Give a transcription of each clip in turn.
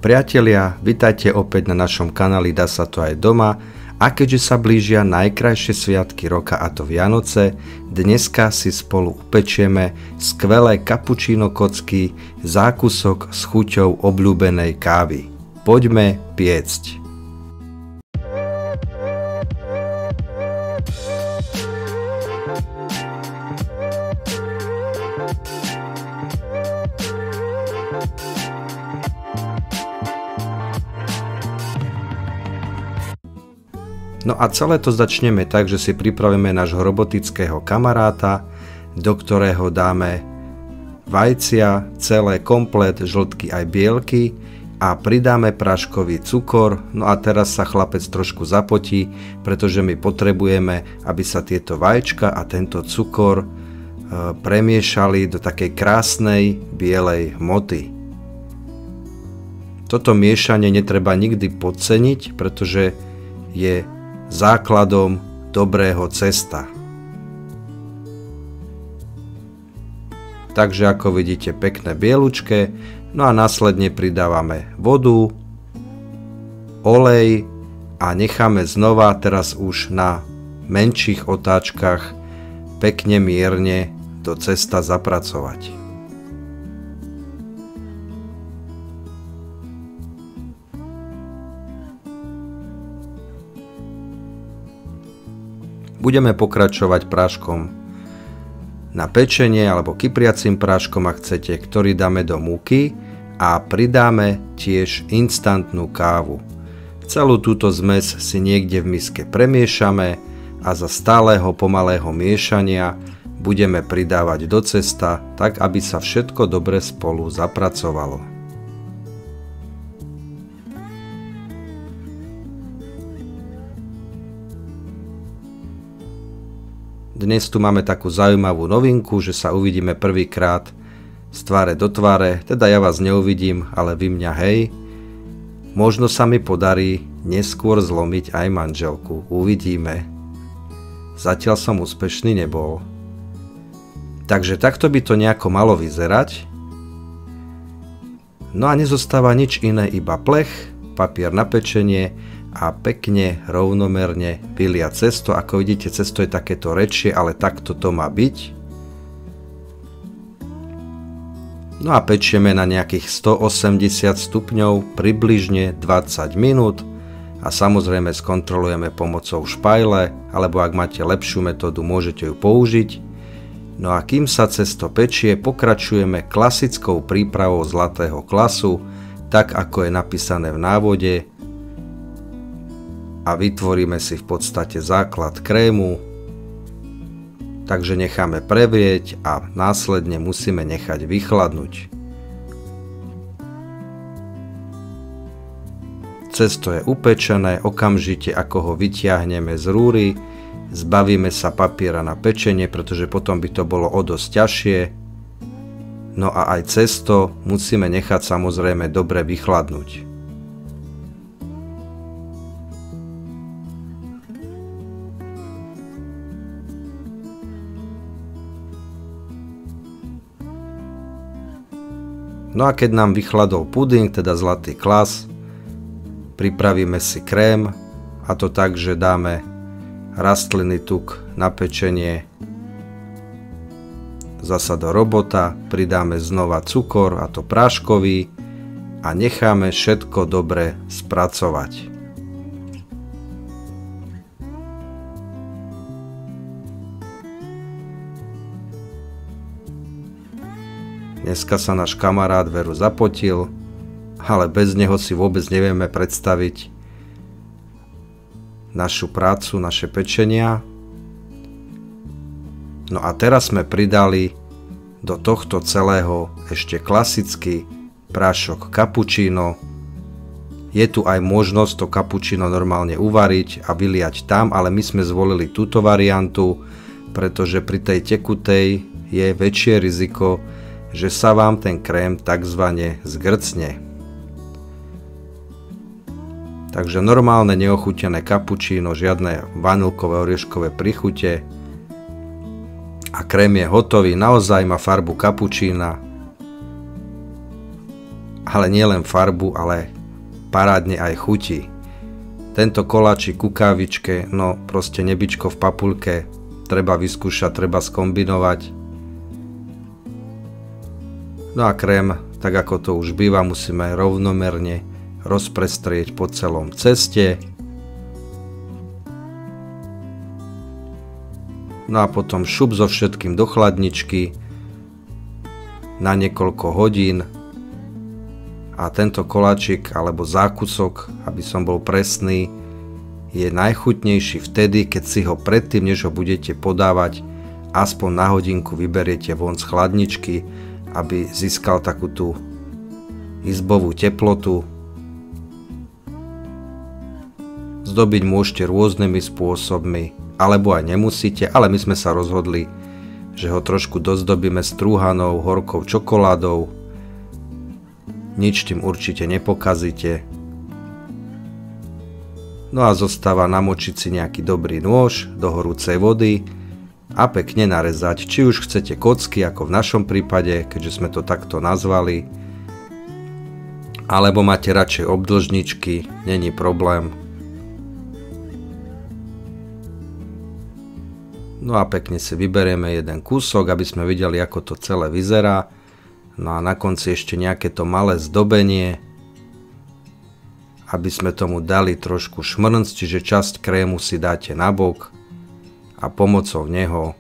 Priatelia, vitajte opäť na našom kanáli Dá sa to aj doma a keďže sa blížia najkrajšie sviatky roka a to Vianoce, dneska si spolu upečieme skvelé kapučíno kocky, zákusok s chuťou obľúbenej kávy. Poďme piecť. No a celé to začneme tak, že si pripravíme nášho robotického kamaráta, do ktorého dáme vajcia, celé komplet, žltky aj bielky a pridáme práškový cukor. No a teraz sa chlapec trošku zapotí, pretože my potrebujeme, aby sa tieto vajčka a tento cukor premiešali do takej krásnej bielej hmoty. Toto miešanie netreba nikdy podceniť, pretože je základom dobrého cesta. Takže ako vidíte, pekné bielučké, no a následne pridávame vodu, olej a necháme znova teraz už na menších otáčkach pekne mierne do cesta zapracovať. Budeme pokračovať práškom na pečenie alebo kypriacím práškom, ak chcete, ktorý dáme do múky a pridáme tiež instantnú kávu. Celú túto zmes si niekde v miske premiešame a za stálého pomalého miešania budeme pridávať do cesta, tak aby sa všetko dobre spolu zapracovalo. Dnes tu máme takú zaujímavú novinku, že sa uvidíme prvýkrát z tváre do tváre, teda ja vás neuvidím, ale vy mňa, hej. Možno sa mi podarí neskôr zlomiť aj manželku, uvidíme. Zatiaľ som úspešný nebol. Takže takto by to nejako malo vyzerať. No a nezostáva nič iné, iba plech, papier na pečenie a pekne rovnomerne vyliať cesto. Ako vidíte, cesto je takéto rečie, ale takto to má byť. No a pečieme na nejakých 180 stupňov približne 20 minút a samozrejme skontrolujeme pomocou špajle, alebo ak máte lepšiu metódu, môžete ju použiť. No a kým sa cesto pečie, pokračujeme klasickou prípravou zlatého klasu, tak ako je napísané v návode, a vytvoríme si v podstate základ krému, takže necháme prevrieť a následne musíme nechať vychladnúť. Cesto je upečené, okamžite ako ho vytiahneme z rúry, zbavíme sa papiera na pečenie, pretože potom by to bolo o dosť ťažšie. No a aj cesto musíme nechať samozrejme dobre vychladnúť. No a keď nám vychladol puding, teda zlatý klas, pripravíme si krém, a to tak, že dáme rastlinný tuk na pečenie, zasa do robota, pridáme znova cukor, a to práškový, a necháme všetko dobre spracovať. Dneska sa náš kamarát veru zapotil, ale bez neho si vôbec nevieme predstaviť našu prácu, naše pečenia. No a teraz sme pridali do tohto celého ešte klasický prášok kapučíno. Je tu aj možnosť to kapučíno normálne uvariť a vyliať tam, ale my sme zvolili túto variantu, pretože pri tej tekutej je väčšie riziko, že sa vám ten krém takzvané zgrcne. Takže normálne neochutené kapučíno, žiadne vanilkové orieškové príchute a krém je hotový, naozaj má farbu kapučína. ale nielen farbu, ale parádne aj chutí. Tento koláčik ku kávičke, no proste nebičko v papulke, treba vyskúšať, treba skombinovať. No a krém, tak ako to už býva, musíme rovnomerne rozprestrieť po celom ceste. No a potom šup so všetkým do chladničky na niekoľko hodín. A tento koláčik alebo zákusok, aby som bol presný, je najchutnejší vtedy, keď si ho predtým, než ho budete podávať, aspoň na hodinku vyberiete von z chladničky, aby získal takú tú izbovú teplotu. Zdobiť môžete rôznymi spôsobmi, alebo aj nemusíte, ale my sme sa rozhodli, že ho trošku dozdobíme strúhanou horkou čokoládou. Nič tým určite nepokazíte. No a zostáva namočiť si nejaký dobrý nôž do horúcej vody a pekne narezať, či už chcete kocky, ako v našom prípade, keďže sme to takto nazvali, alebo máte radšej obdĺžničky, není problém. No a pekne si vyberieme jeden kúsok, aby sme videli, ako to celé vyzerá. No a na konci ešte nejaké to malé zdobenie, aby sme tomu dali trošku šmrnc, čiže časť krému si dáte nabok a pomocou neho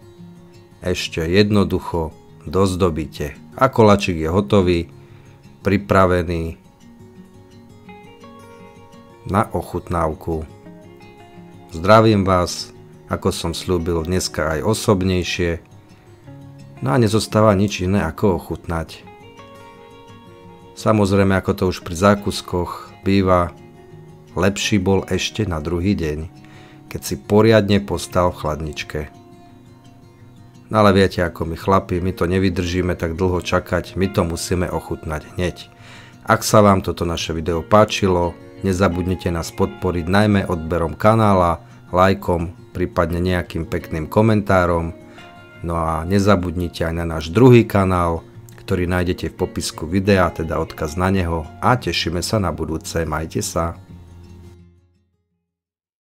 ešte jednoducho dozdobíte. A koláčik je hotový, pripravený na ochutnávku. Zdravím vás, ako som slúbil, dneska aj osobnejšie. No a nezostáva nič iné ako ochutnať. Samozrejme, ako to už pri zákuskoch býva, lepší bol ešte na druhý deň, keď si poriadne postal v chladničke. No ale viete, ako my chlapi, my to nevydržíme tak dlho čakať, my to musíme ochutnať hneď. Ak sa vám toto naše video páčilo, nezabudnite nás podporiť najmä odberom kanála, lajkom, prípadne nejakým pekným komentárom. No a nezabudnite aj na náš druhý kanál, ktorý nájdete v popisku videa, teda odkaz na neho, a tešíme sa na budúce. Majte sa.